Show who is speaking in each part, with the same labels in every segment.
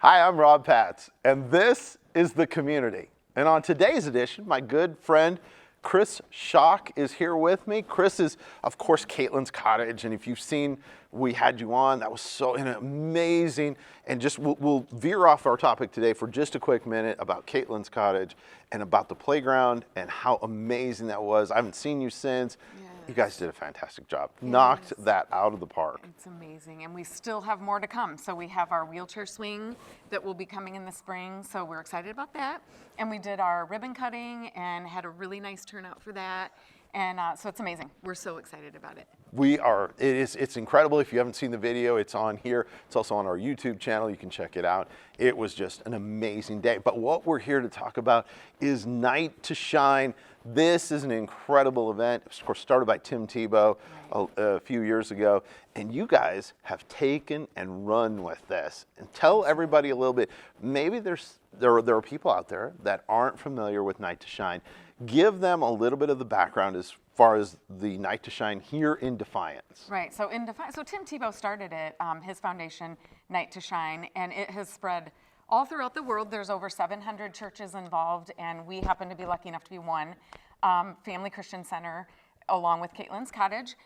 Speaker 1: Hi, I'm Rob Patz, and this is The Community. And on today's edition, my good friend Chris Schock is here with me. Chris is, of course, Caitlin's Cottage, and if you've seen, we had you on, that was so amazing. And just we'll veer off our topic today for just a quick minute about Caitlin's Cottage and about the playground and how amazing that was. I haven't seen you since.
Speaker 2: Yes.
Speaker 1: You guys did a fantastic job.
Speaker 2: Yes.
Speaker 1: Knocked that out of the park.
Speaker 2: It's amazing, and we still have more to come. So we have our wheelchair swing that will be coming in the spring, so we're excited about that. And we did our ribbon cutting and had a really nice turnout for that. And so it's amazing. We're so excited about it.
Speaker 1: It's incredible. If you haven't seen the video, it's on here. It's also on our YouTube channel. You can check it out. It was just an amazing day. But what we're here to talk about is Night to Shine. This is an incredible event. It was, of course, started by Tim Tebow a few years ago. And you guys have taken and run with this. And tell everybody a little bit. Maybe there are people out there that aren't familiar with Night to Shine. Give them a little bit of the background as far as the Night to Shine here in Defiance.
Speaker 2: Right, so so Tim Tebow started it, his foundation, Night to Shine, and it has spread all throughout the world. There's over 700 churches involved, and we happen to be lucky enough to be one. Family Christian Center, along with Caitlin's Cottage.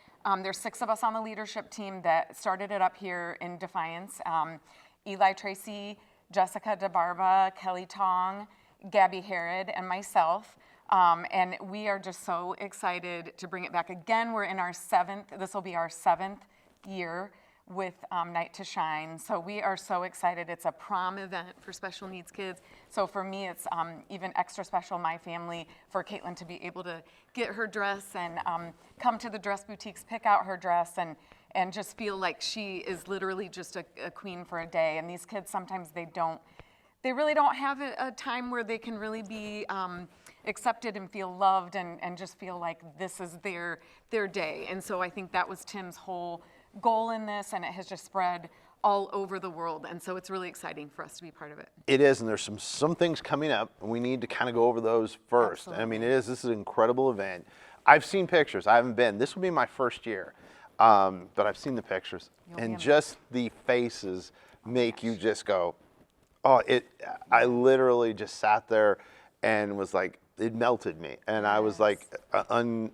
Speaker 2: There's 6 of us on the leadership team that started it up here in Defiance. Eli Tracy, Jessica DeBarba, Kelly Tong, Gabby Herod, and myself. And we are just so excited to bring it back again. We're in our 7th, this will be our 7th year with Night to Shine. So we are so excited. It's a prom event for special needs kids. So for me, it's even extra special, my family, for Caitlin to be able to get her dress and come to the dress boutiques, pick out her dress, and just feel like she is literally just a queen for a day. And these kids, sometimes they really don't have a time where they can really be accepted and feel loved and just feel like this is their day. And so I think that was Tim's whole goal in this, and it has just spread all over the world. And so it's really exciting for us to be part of it.
Speaker 1: It is, and there's some things coming up, and we need to kind of go over those first.
Speaker 2: Absolutely.
Speaker 1: I mean, this is an incredible event. I've seen pictures. I haven't been. This will be my first year, but I've seen the pictures, and just the faces make you just go, oh, I literally just sat there and was like, it melted me. And I was like,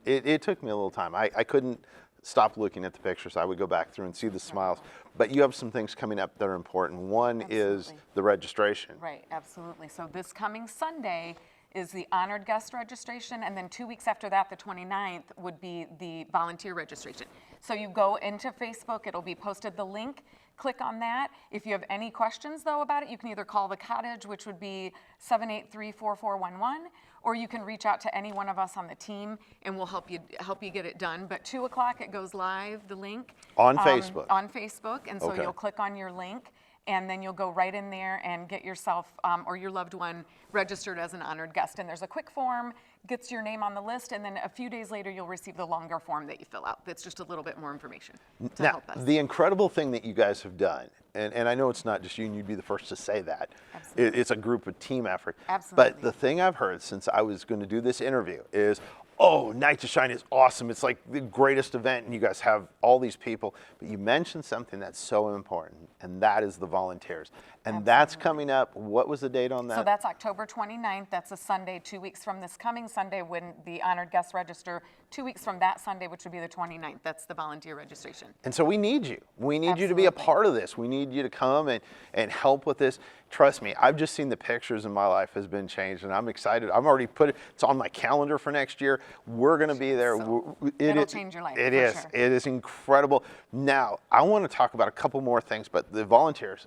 Speaker 1: it took me a little time. I couldn't stop looking at the pictures. I would go back through and see the smiles. But you have some things coming up that are important. One is the registration.
Speaker 2: Right, absolutely. So this coming Sunday is the honored guest registration, and then 2 weeks after that, the 29th, would be the volunteer registration. So you go into Facebook, it'll be posted, the link, click on that. If you have any questions, though, about it, you can either call the cottage, which would be 783-4411, or you can reach out to any one of us on the team, and we'll help you get it done. But 2 o'clock, it goes live, the link.
Speaker 1: On Facebook?
Speaker 2: On Facebook, and so you'll click on your link, and then you'll go right in there and get yourself or your loved one registered as an honored guest. And there's a quick form, gets your name on the list, and then a few days later you'll receive the longer form that you fill out. That's just a little bit more information to help us.
Speaker 1: The incredible thing that you guys have done, and I know it's not just you, and you'd be the first to say that.
Speaker 2: Absolutely.
Speaker 1: It's a group of team effort.
Speaker 2: Absolutely.
Speaker 1: But the thing I've heard since I was going to do this interview is, oh, Night to Shine is awesome. It's like the greatest event, and you guys have all these people. But you mentioned something that's so important, and that is the volunteers. And that's coming up. What was the date on that?
Speaker 2: So that's October 29th. That's a Sunday, 2 weeks from this coming Sunday when the honored guests register. 2 weeks from that Sunday, which would be the 29th. That's the volunteer registration.
Speaker 1: And so we need you. We need you to be a part of this. We need you to come and help with this. Trust me, I've just seen the pictures and my life has been changed, and I'm excited. I've already put it, it's on my calendar for next year. We're going to be there.
Speaker 2: So it'll change your life.
Speaker 1: It is.
Speaker 2: Sure.
Speaker 1: It is incredible. Now, I want to talk about a couple more things, but the volunteers.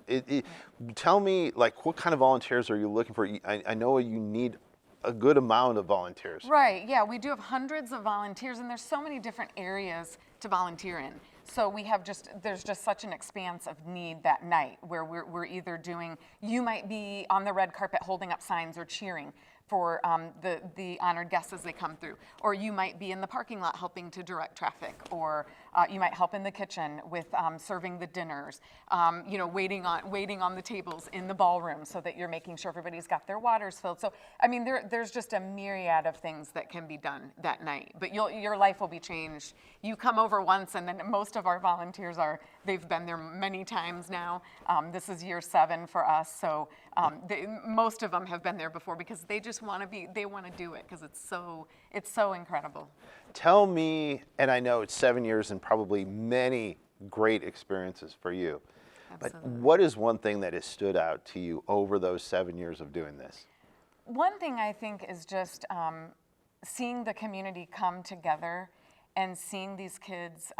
Speaker 1: Tell me, like, what kind of volunteers are you looking for? I know you need a good amount of volunteers.
Speaker 2: Right, yeah, we do have hundreds of volunteers, and there's so many different areas to volunteer in. So we have there's just such an expanse of need that night where we're either doing, you might be on the red carpet holding up signs or cheering for the honored guests as they come through. Or you might be in the parking lot helping to direct traffic, or you might help in the kitchen with serving the dinners, waiting on the tables in the ballroom so that you're making sure everybody's got their waters filled. So, I mean, there's just a myriad of things that can be done that night, but your life will be changed. You come over once, and then most of our volunteers are They've been there many times now. This is year 7 for us, so most of them have been there before because they just want to do it because it's so incredible.
Speaker 1: Tell me, and I know it's 7 years and probably many great experiences for you,
Speaker 2: Absolutely.
Speaker 1: but what is one thing that has stood out to you over those 7 years of doing this?
Speaker 2: One thing I think is just seeing the community come together and seeing these kids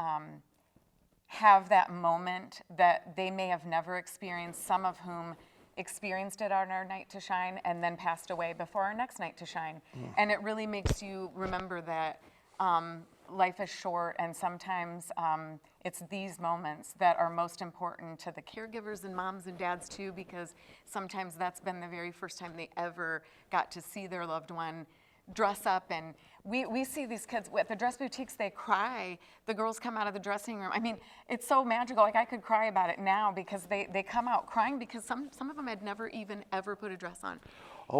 Speaker 2: have that moment that they may have never experienced, some of whom experienced it on our Night to Shine and then passed away before our next Night to Shine. And it really makes you remember that life is short, and sometimes it's these moments that are most important to the caregivers and moms and dads too, because sometimes that's been the very first time they ever got to see their loved one dress up. And we see these kids at the dress boutiques, they cry. The girls come out of the dressing room. I mean, it's so magical. Like, I could cry about it now because they come out crying because some of them had never even ever put a dress on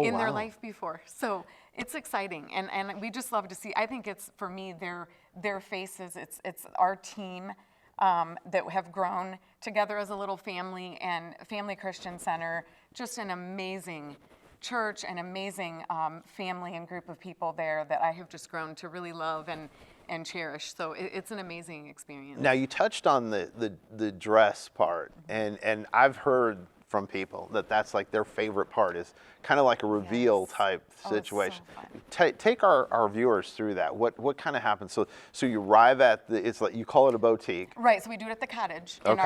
Speaker 2: in their life before. So it's exciting, and we just love to see. I think it's, for me, their faces. It's our team that have grown together as a little family, and Family Christian Center, just an amazing church, an amazing family and group of people there that I have just grown to really love and cherish. So it's an amazing experience.
Speaker 1: Now, you touched on the dress part, and I've heard from people that that's like their favorite part, is kind of like a reveal type situation.
Speaker 2: So
Speaker 1: Take our viewers through that. What kind of happens? So you arrive at it's like, you call it a boutique.
Speaker 2: Right, so we do it at the cottage in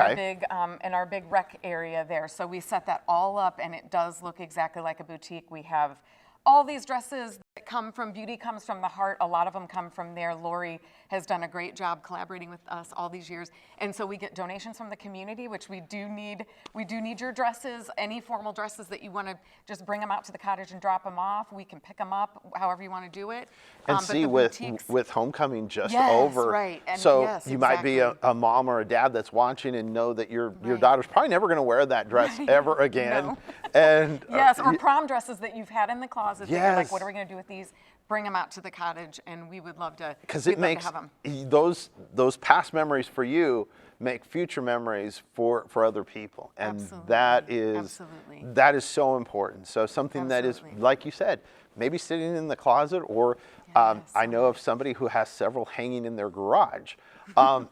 Speaker 2: our big rec area there. So we set that all up, and it does look exactly like a boutique. We have all these dresses that come from Beauty Comes from the Heart. A lot of them come from there. Lori has done a great job collaborating with us all these years. And so we get donations from the community, which we do need. We do need your dresses, any formal dresses that you want to just bring them out to the cottage and drop them off. We can pick them up however you want to do it.
Speaker 1: And see, with homecoming just over,
Speaker 2: right. And
Speaker 1: so you might be a mom or a dad that's watching and know that your daughter's probably never going to wear that dress ever again.
Speaker 2: No.
Speaker 1: And
Speaker 2: yes, or prom dresses that you've had in the closet.
Speaker 1: Yes.
Speaker 2: You're like, what are we going to do with these? Bring them out to the cottage, and we would love to.
Speaker 1: Because it makes those past memories for you make future memories for other people, and that is so important. So something that is, like you said, maybe sitting in the closet, or I know of somebody who has several hanging in their garage,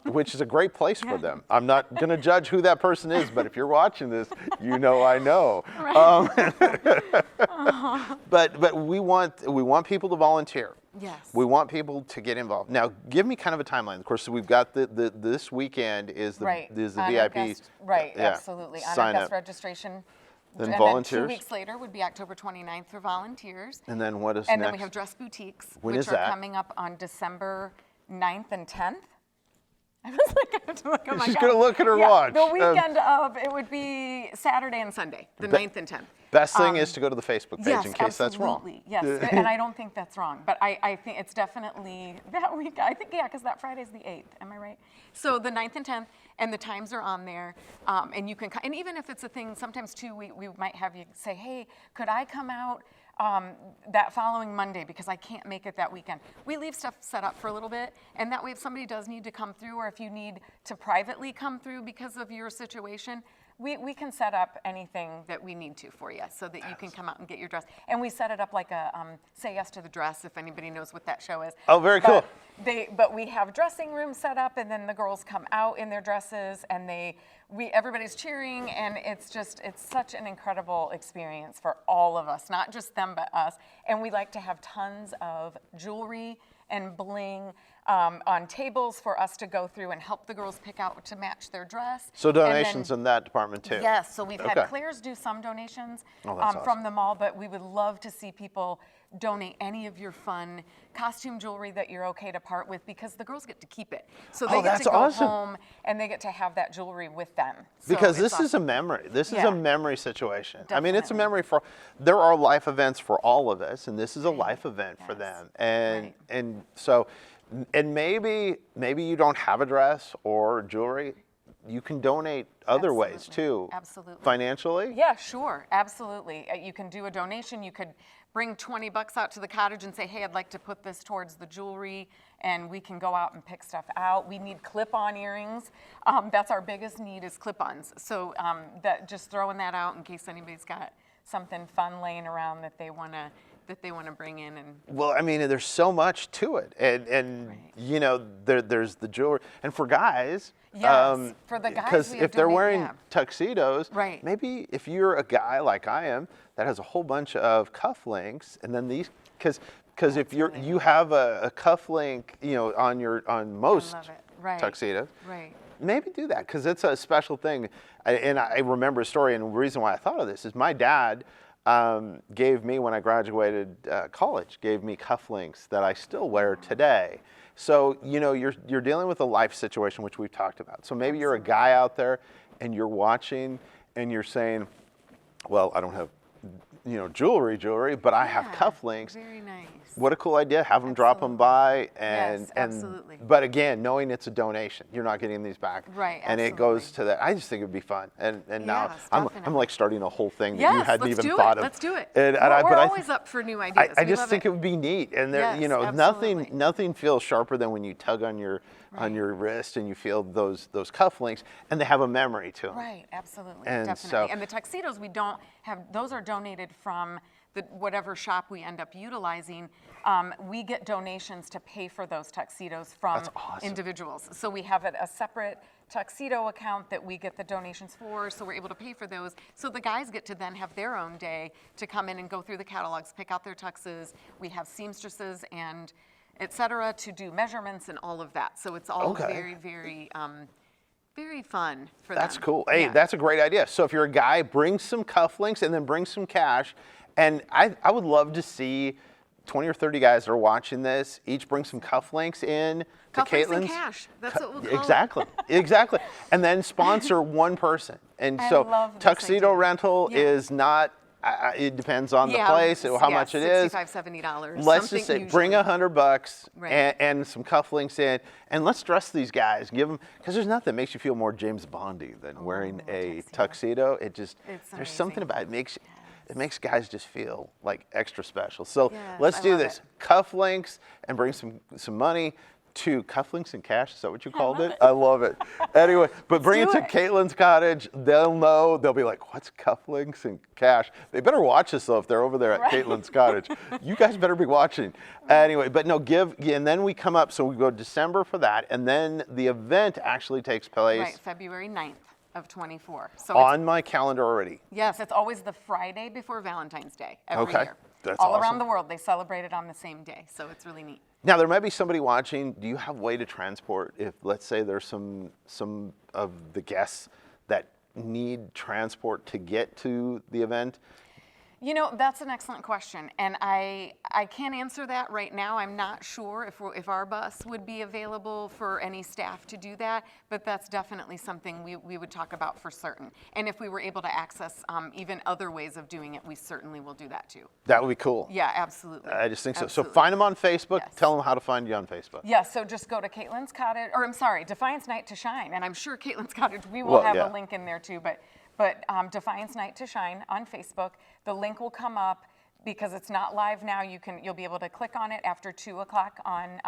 Speaker 1: which is a great place for them. I'm not going to judge who that person is, but if you're watching this, you know I know. But we want people to volunteer.
Speaker 2: Yes.
Speaker 1: We want people to get involved. Now, give me kind of a timeline. Of course, so we've got this weekend is the VIP.
Speaker 2: Guest, absolutely. On guest registration.
Speaker 1: Then
Speaker 2: and
Speaker 1: volunteers.
Speaker 2: Then 2 weeks later would be October 29th for volunteers.
Speaker 1: And then what is next?
Speaker 2: And then we have dress boutiques, which are coming up on December 9th and 10th. I was like, I have to look at my
Speaker 1: She's going to look at her watch.
Speaker 2: The weekend of, it would be Saturday and Sunday, the 9th and 10th.
Speaker 1: Best thing is to go to the Facebook page in case that's wrong.
Speaker 2: Yes, and I don't think that's wrong. But I think it's definitely that week. I think, because that Friday's the 8th. Am I right? So the 9th and 10th, and the times are on there. And you can, and even if it's a thing, sometimes too, we might have you say, hey, could I come out that following Monday because I can't make it that weekend. We leave stuff set up for a little bit, and that way if somebody does need to come through, or if you need to privately come through because of your situation, we can set up anything that we need to for you so that you can come out and get your dress. And we set it up like a Say Yes to the Dress, if anybody knows what that show is.
Speaker 1: Oh, very cool.
Speaker 2: But we have dressing rooms set up, and then the girls come out in their dresses, and everybody's cheering, and it's such an incredible experience for all of us, not just them but us. And we like to have tons of jewelry and bling on tables for us to go through and help the girls pick out to match their dress.
Speaker 1: So donations in that department too?
Speaker 2: Yes, so we've had Claire's do some donations from the mall, but we would love to see people donate any of your fun costume jewelry that you're okay to part with, because the girls get to keep it. So they get to go home and they get to have that jewelry with them. So
Speaker 1: because this is a memory. This is a memory situation. Definitely. I mean, it's a memory there are life events for all of us, and this is a life event for them. And so, and maybe you don't have a dress or jewelry. you can donate other ways too.
Speaker 2: Absolutely.
Speaker 1: Financially?
Speaker 2: Yeah, sure, absolutely. You can do a donation. You could bring 20 bucks out to the cottage and say, hey, I'd like to put this towards the jewelry, and we can go out and pick stuff out. We need clip-on earrings. That's our biggest need, is clip-ons. So that, just throwing that out in case anybody's got something fun laying around that they want to bring in. And
Speaker 1: Well, I mean, there's so much to it, and
Speaker 2: Right.
Speaker 1: you know, there's the jewelry, and for guys,
Speaker 2: Yes, for the guys,
Speaker 1: because
Speaker 2: we have
Speaker 1: if they're wearing
Speaker 2: yeah.
Speaker 1: tuxedos,
Speaker 2: Right.
Speaker 1: maybe if you're a guy like I am that has a whole bunch of cufflinks, and then these, because if you have a cufflink, you know, on most
Speaker 2: love it. Right.
Speaker 1: tuxedos,
Speaker 2: Right.
Speaker 1: maybe do that, because it's a special thing. And I remember a story, and the reason why I thought of this is my dad gave me, when I graduated college, gave me cufflinks that I still wear today. So, you know, you're dealing with a life situation, which we've talked about. So maybe you're a guy out there and you're watching and you're saying, well, I don't have, you know, jewelry, but I have
Speaker 2: Yeah,
Speaker 1: cufflinks.
Speaker 2: Very nice.
Speaker 1: What a cool idea. Have them drop them by. And,
Speaker 2: Yes, absolutely.
Speaker 1: But again, knowing it's a donation, you're not getting these back.
Speaker 2: Right,
Speaker 1: And it goes to that. I just think it'd be fun. And now
Speaker 2: Yes,
Speaker 1: I'm
Speaker 2: definitely.
Speaker 1: like starting a whole thing that
Speaker 2: Yes,
Speaker 1: you hadn't
Speaker 2: let's
Speaker 1: even
Speaker 2: do
Speaker 1: thought
Speaker 2: it.
Speaker 1: of.
Speaker 2: Let's do it.
Speaker 1: And
Speaker 2: We're
Speaker 1: I
Speaker 2: always up for new ideas.
Speaker 1: I
Speaker 2: We
Speaker 1: just
Speaker 2: love
Speaker 1: think it would be neat. And there,
Speaker 2: Yes,
Speaker 1: you know,
Speaker 2: absolutely.
Speaker 1: nothing feels sharper than when you tug on your wrist and you feel those cufflinks, and they have a memory to them.
Speaker 2: Right, absolutely,
Speaker 1: And
Speaker 2: definitely.
Speaker 1: so-
Speaker 2: And the tuxedos, we don't have, those are donated from whatever shop we end up utilizing. We get donations to pay for those tuxedos from
Speaker 1: That's awesome.
Speaker 2: individuals. So we have a separate tuxedo account that we get the donations for, so we're able to pay for those. So the guys get to then have their own day to come in and go through the catalogs, pick out their tuxes. We have seamstresses and et cetera to do measurements and all of that. So it's all
Speaker 1: Okay.
Speaker 2: very, very, very fun for them.
Speaker 1: That's cool. Hey,
Speaker 2: Yeah.
Speaker 1: that's a great idea. So if you're a guy, bring some cufflinks and then bring some cash. And I would love to see 20 or 30 guys that are watching this, each bring some cufflinks in to
Speaker 2: Cufflinks
Speaker 1: Caitlin's.
Speaker 2: and cash. That's what we'll call
Speaker 1: Exactly, exactly. And then sponsor one person. And
Speaker 2: I
Speaker 1: so
Speaker 2: love this
Speaker 1: tuxedo
Speaker 2: idea.
Speaker 1: rental
Speaker 2: Yeah.
Speaker 1: is not, it depends on the place, how much it is.
Speaker 2: $65, $70.
Speaker 1: Let's just say,
Speaker 2: something
Speaker 1: bring
Speaker 2: usually.
Speaker 1: $100
Speaker 2: Right.
Speaker 1: and some cufflinks in, and let's dress these guys. Give them, because there's nothing that makes you feel more James Bondy than wearing a tuxedo. It just,
Speaker 2: It's
Speaker 1: there's something
Speaker 2: amazing.
Speaker 1: about it. It makes guys just feel like extra special. So
Speaker 2: Yes,
Speaker 1: let's
Speaker 2: I
Speaker 1: do
Speaker 2: love
Speaker 1: this.
Speaker 2: it.
Speaker 1: Cufflinks and bring some money to Cufflinks and Cash. Is that what you called
Speaker 2: love
Speaker 1: it?
Speaker 2: it.
Speaker 1: I love it. Anyway, but bring it
Speaker 2: do
Speaker 1: to
Speaker 2: it.
Speaker 1: Caitlin's cottage. They'll know. They'll be like, what's Cufflinks and Cash? They better watch us though if they're over there at Caitlin's cottage. You guys better be watching. Anyway, but no, and then we come up, so we go December for that, and then the event actually takes place
Speaker 2: Right, February 9th of 24. So
Speaker 1: on my calendar already.
Speaker 2: yes, it's always the Friday before Valentine's Day every
Speaker 1: Okay,
Speaker 2: year.
Speaker 1: that's
Speaker 2: all
Speaker 1: awesome.
Speaker 2: around the world, they celebrate it on the same day, so it's really neat.
Speaker 1: Now there might be somebody watching. Do you have a way to transport if, let's say, there's some of the guests that need transport to get to the event?
Speaker 2: You know, that's an excellent question, and I can't answer that right now. I'm not sure if our bus would be available for any staff to do that, but that's definitely something we would talk about for certain. And if we were able to access even other ways of doing it, we certainly will do that too.
Speaker 1: That would be cool.
Speaker 2: Yeah, absolutely.
Speaker 1: I just think so.
Speaker 2: Absolutely.
Speaker 1: So find them on Facebook.
Speaker 2: Yes.
Speaker 1: Tell them how to find you on Facebook.
Speaker 2: Yeah, so just go to Caitlin's Cottage, or I'm sorry, Defiance Night to Shine, and I'm sure Caitlin's Cottage, we will
Speaker 1: Well,
Speaker 2: have
Speaker 1: yeah.
Speaker 2: a link in there too, but Defiance Night to Shine on Facebook. The link will come up because it's not live now. You'll be able to click on it after 2 o'clock on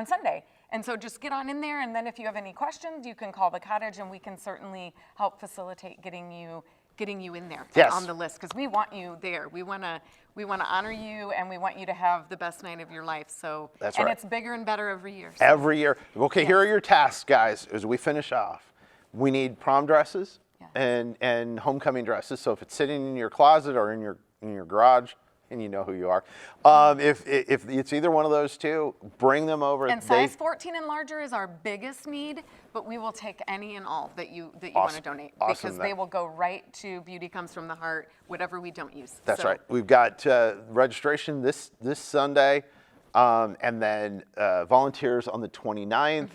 Speaker 2: Sunday. And so just get on in there, and then if you have any questions, you can call the cottage, and we can certainly help facilitate getting you in there
Speaker 1: Yes.
Speaker 2: on the list, because we want you there. We want to honor you, and we want you to have the best night of your life. So
Speaker 1: That's
Speaker 2: and
Speaker 1: right.
Speaker 2: it's bigger and better every year. So.
Speaker 1: Every year. Okay, here are your tasks, guys, as we finish off. We need prom dresses
Speaker 2: Yes.
Speaker 1: and homecoming dresses. So if it's sitting in your closet or in your garage, and you know who you are, if it's either one of those two, bring them over.
Speaker 2: And size 14 and larger is our biggest need, but we will take any and all that you want to
Speaker 1: Awesome.
Speaker 2: donate,
Speaker 1: Awesome.
Speaker 2: because they will go right to Beauty Comes from the Heart, whatever we don't use.
Speaker 1: That's
Speaker 2: So,
Speaker 1: right. We've got registration this Sunday, and then volunteers on the 29th.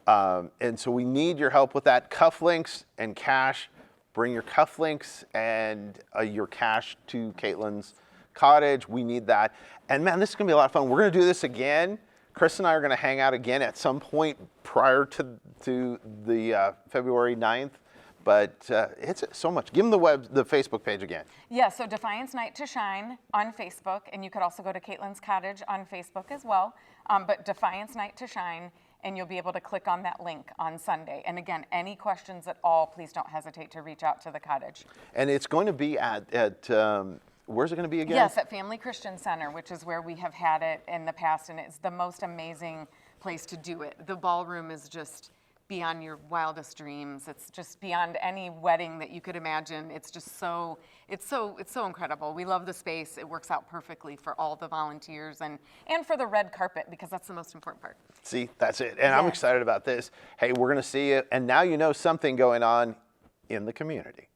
Speaker 1: And so we need your help with that. Cufflinks and cash. Bring your cufflinks and your cash to Caitlin's cottage. We need that. And man, this is going to be a lot of fun. We're going to do this again Chris and I are going to hang out again at some point prior to the February 9th. But it's so much. Give them the Facebook page again.
Speaker 2: Yeah, so Defiance Night to Shine on Facebook, and you could also go to Caitlin's Cottage on Facebook as well. But Defiance Night to Shine, and you'll be able to click on that link on Sunday. And again, any questions at all, please don't hesitate to reach out to the cottage.
Speaker 1: And it's going to be at where's it going to be again?
Speaker 2: Yes, at Family Christian Center, which is where we have had it in the past, and it's the most amazing place to do it. The ballroom is just beyond your wildest dreams. It's just beyond any wedding that you could imagine. It's just so incredible. We love the space. It works out perfectly for all the volunteers and for the red carpet, because that's the most important part.
Speaker 1: See, that's it. And I'm excited about this. Hey, we're going to see it. And now you know something going on in the community.